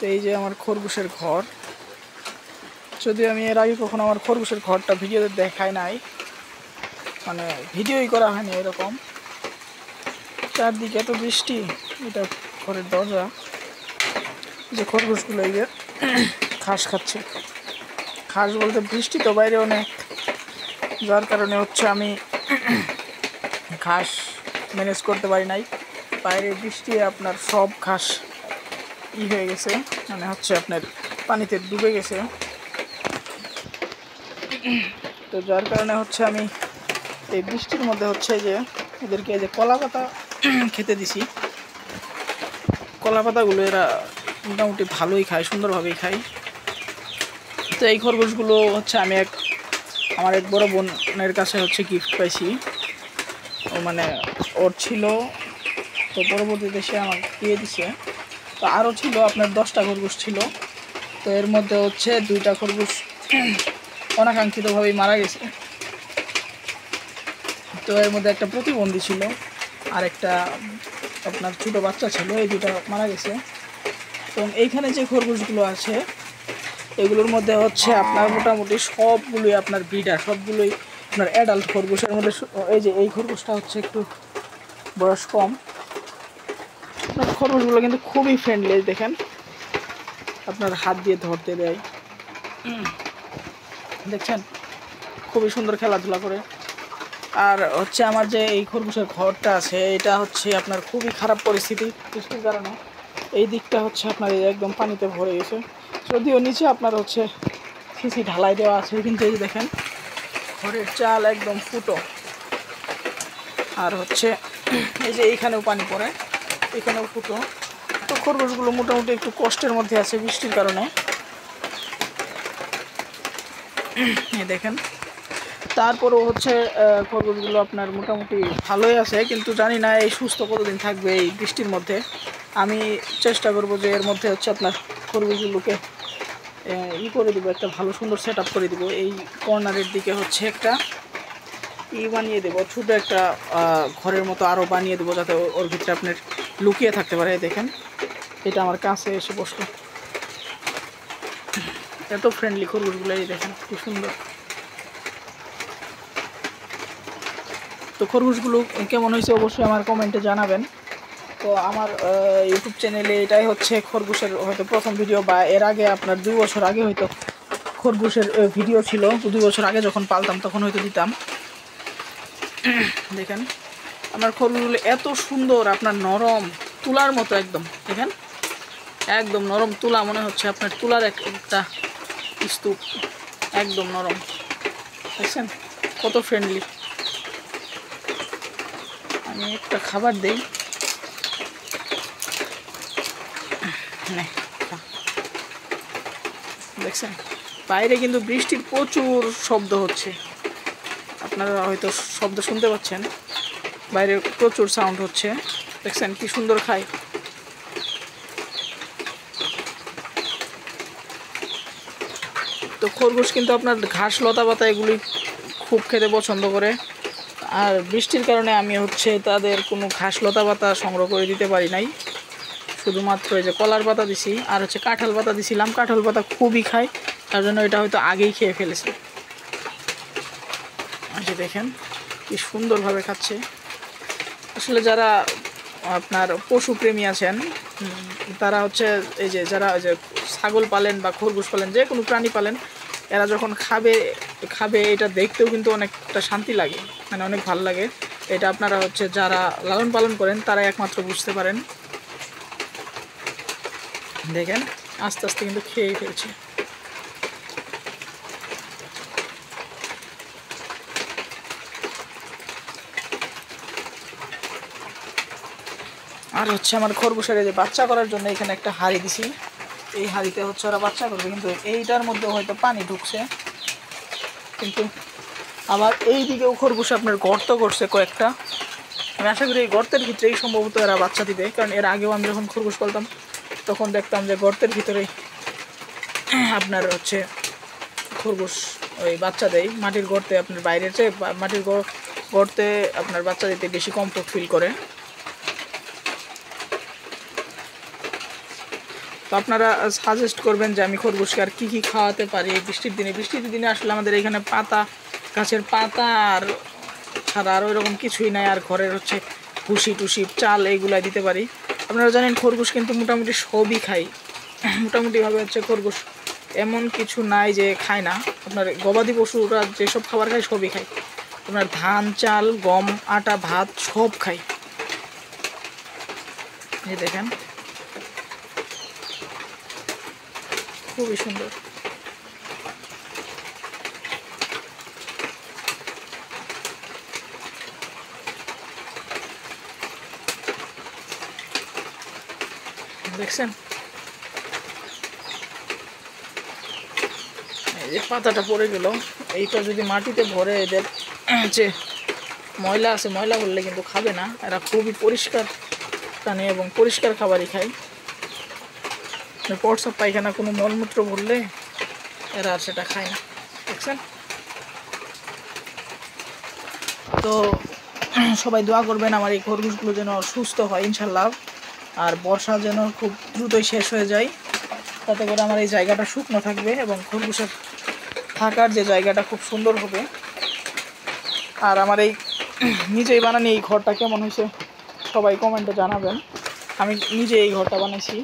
তো এই যে আমার খরগোশের ঘর, যদিও আমি এর আগে কখনো আমার খরগোশের ঘরটা ভিডিওতে দেখাই নাই, মানে ভিডিওই করা হয়নি এরকম। চারদিকে এত বৃষ্টি, এটা ঘরের দরজা। যে খরগোশগুলো এই যে ঘাস খাচ্ছে, ঘাস বলতে বৃষ্টি তো বাইরে অনেক, যার কারণে হচ্ছে আমি ঘাস ম্যানেজ করতে পারি নাই। বাইরে বৃষ্টি আপনার সব ঘাস হয়ে গেছে, মানে হচ্ছে আপনার পানিতে ডুবে গেছে। তো যার কারণে হচ্ছে আমি এই বৃষ্টির মধ্যে হচ্ছে যে এদেরকে যে কলা পাতা খেতে দিছি। কলা পাতাগুলো এরা মোটামুটি ভালোই খায়, সুন্দরভাবেই খায়। তো এই খরগোশগুলো হচ্ছে আমি আমার এক বড় বোনের কাছে হচ্ছে গিফট পাইছি। ও মানে ওর ছিল, তো পরবর্তীতে সে আমাকে দিয়ে দিছে। তো আরও ছিল আপনার 10টা খরগোশ ছিল। তো এর মধ্যে হচ্ছে 2টা খরগোশ অনাকাঙ্ক্ষিতভাবেই মারা গেছে। তো এর মধ্যে একটা প্রতিবন্ধী ছিল, আর একটা আপনার ছোটো বাচ্চা ছিল, এই 2টা মারা গেছে। এবং এইখানে যে খরগোশগুলো আছে এগুলোর মধ্যে হচ্ছে আপনার মোটামুটি সবগুলোই আপনার ব্রিডার, সবগুলোই আপনার অ্যাডাল্ট খরগোশের মধ্যে। এই যে এই খরগোশটা হচ্ছে একটু বয়স কম। খরগোশগুলো কিন্তু খুবই ফ্রেন্ডলি, দেখেন আপনার হাত দিয়ে ধরতে দেয়, দেখছেন খুবই সুন্দর খেলাধুলা করে। আর হচ্ছে আমার যে এই খরগোশের ঘরটা আছে এটা হচ্ছে আপনার খুবই খারাপ পরিস্থিতি বৃষ্টির কারণে। এই দিকটা হচ্ছে আপনার একদম পানিতে ভরে গেছে, যদিও নিচে আপনার হচ্ছে সিসি ঢালাই দেওয়া আছে, কিন্তু এই দেখেন ঘরের চাল একদম ফুটো। আর হচ্ছে এই যে এইখানেও পানি পড়ে, এখানেও ফুটো। তো খরগোশগুলো মোটামুটি একটু কষ্টের মধ্যে আছে বৃষ্টির কারণে, এই দেখেন। তারপরও হচ্ছে খরগোশগুলো আপনার মোটামুটি ভালোই আছে, কিন্তু জানি না এই সুস্থ কতদিন থাকবে এই বৃষ্টির মধ্যে। আমি চেষ্টা করব যে এর মধ্যে হচ্ছে আপনার খরগোশগুলোকে করে দিব, একটা ভালো সুন্দর সেট আপ করে দিব। এই কর্নারের দিকে হচ্ছে একটা বানিয়ে দেবো, ছোটো একটা ঘরের মতো আরও বানিয়ে দেবো, যাতে ওর ভিতরে আপনার লুকিয়ে থাকতে পারে। দেখেন এটা আমার কাছে এসে বসলো, এত ফ্রেন্ডলি খরগোশগুলো, এই দেখেন কি সুন্দর। তো খরগোশগুলো কেমন হয়েছে অবশ্যই আমার কমেন্টে জানাবেন। তো আমার ইউটিউব চ্যানেলে এটাই হচ্ছে খরগোশের হয়তো প্রথম ভিডিও, বা এর আগে আপনার 2 বছর আগে হয়তো খরগোশের ভিডিও ছিল। 2 বছর আগে যখন পালতাম তখন হয়তো দিতাম। দেখেন আমার খরগোশগুলো এত সুন্দর, আপনার নরম তুলার মতো একদম, দেখেন একদম নরম তুলা, মনে হচ্ছে আপনার তুলার একটা স্তূপ, একদম নরম। দেখছেন কত ফ্রেন্ডলি। আমি একটা খাবার দেই, দেখছেন বাইরে কিন্তু বৃষ্টির প্রচুর শব্দ হচ্ছে, আপনারা হয়তো শব্দ শুনতে পাচ্ছেন, বাইরে প্রচুর সাউন্ড হচ্ছে। দেখছেন কি সুন্দর খায়। তো খরগোশ কিন্তু আপনার ঘাস লতা পাতা এগুলি খুব খেতে পছন্দ করে। আর বৃষ্টির কারণে আমি হচ্ছে তাদের কোনো ঘাস লতা পাতা সংগ্রহ করে দিতে পারি নাই, শুধুমাত্র এই যে কলার পাতা দিছি আর হচ্ছে কাঁঠাল পাতা দিছিলাম। কাঁঠাল পাতা খুবই খায়, তার জন্য এটা হয়তো আগেই খেয়ে ফেলেছে। আচ্ছা দেখেন কি সুন্দরভাবে খাচ্ছে। আসলে যারা আপনার পশুপ্রেমী আছেন তারা হচ্ছে এই যে যারা ওই যে ছাগল পালেন বা খরগোশ পালেন, যে কোনো প্রাণী পালেন, এরা যখন খাবে এটা দেখতেও কিন্তু অনেকটা শান্তি লাগে, মানে অনেক ভালো লাগে। এটা আপনারা হচ্ছে যারা লালন পালন করেন তারা একমাত্র বুঝতে পারেন। দেখেন আস্তে আস্তে কিন্তু খেয়ে ফেলছে। আর হচ্ছে আমার খরগোশের যে বাচ্চা করার জন্য এখানে একটা হাঁড়ি দিছি, এই হাঁড়িতে হচ্ছে ওরা বাচ্চা করবে, কিন্তু এইটার মধ্যে হয়তো পানি ঢুকছে। কিন্তু আবার এই দিকেও খরগোশ আপনার গর্ত করছে কয়েকটা, আমি আশা করি এই গর্তের ভিতরেই সম্ভবত এরা বাচ্চা দিবে, কারণ এর আগেও আমি যখন খরগোশ পালতাম তখন দেখতাম যে গর্তের ভিতরে আপনার হচ্ছে খরগোশ ওই বাচ্চা দেয়। মাটির গর্তে আপনার বাইরের চেয়ে মাটির গর্তে আপনার বাচ্চা দিতে বেশি কমফোর্ট ফিল করে। তো আপনারা সাজেস্ট করবেন যে আমি খরগোশকে আর কী কী খাওয়াতে পারি এই বৃষ্টির দিনে আসলে আমাদের এখানে পাতা, গাছের পাতা আর ছাড়া আর ওইরকম কিছুই নাই। আর ঘরের হচ্ছে ভুসি টুসি চাল এইগুলাই দিতে পারি। আপনারা জানেন খরগোশ কিন্তু মোটামুটি সবই খায়, মোটামুটিভাবে হচ্ছে খরগোশ এমন কিছু নাই যে খায় না। আপনার গবাদি পশুরা যেসব খাবার খায় সবই খায়, আপনার ধান চাল গম আটা ভাত সব খায়। এই দেখেন খুবই সুন্দর। দেখছেন এই যে পাতাটা পড়ে গেল, এইটা যদি মাটিতে ভরে এদের যে ময়লা আছে ময়লা বললে কিন্তু খাবে না। এরা খুবই পরিষ্কার প্রাণী এবং পরিষ্কার খাবারই খায়। প্রস্রাব পায়খানা কোনো মলমূত্র ভরলে এরা আর সেটা খায় না। দেখছেন? তো সবাই দোয়া করবেন আমার এই খরগোশগুলো যেন সুস্থ হয় ইনশাল্লাহ, আর বর্ষা যেন খুব দ্রুতই শেষ হয়ে যায়, তাতে করে আমার এই জায়গাটা শুকনো থাকবে এবং খরগোশের থাকার যে জায়গাটা খুব সুন্দর হবে। আর আমার এই নিজেই বানানো এই ঘরটা কেমন হয়েছে সবাই কমেন্টে জানাবেন। আমি নিজে এই ঘরটা বানাইছি।